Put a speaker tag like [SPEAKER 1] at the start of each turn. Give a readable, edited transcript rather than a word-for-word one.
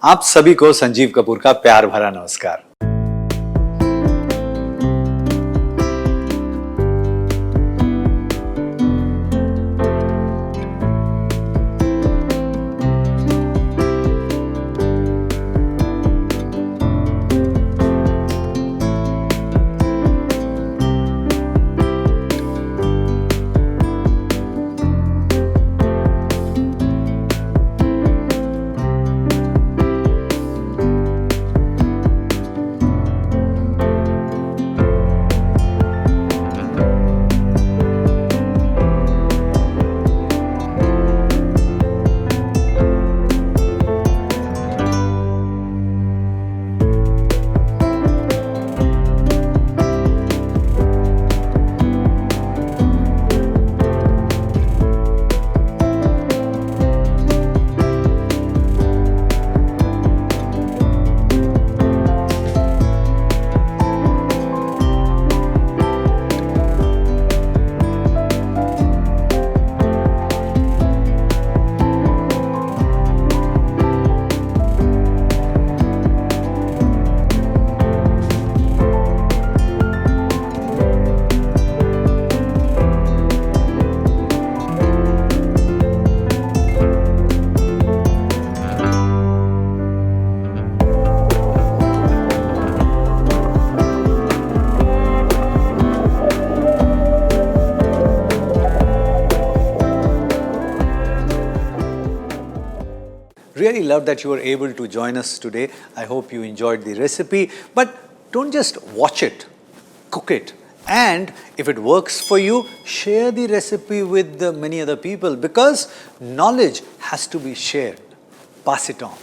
[SPEAKER 1] आप सभी को संजीव कपूर का प्यार भरा नमस्कार। Really love that you were able to join us today. I hope you enjoyed the recipe. But don't just watch it, cook it. And if it works for you, share the recipe with many other people because knowledge has to be shared. Pass it on.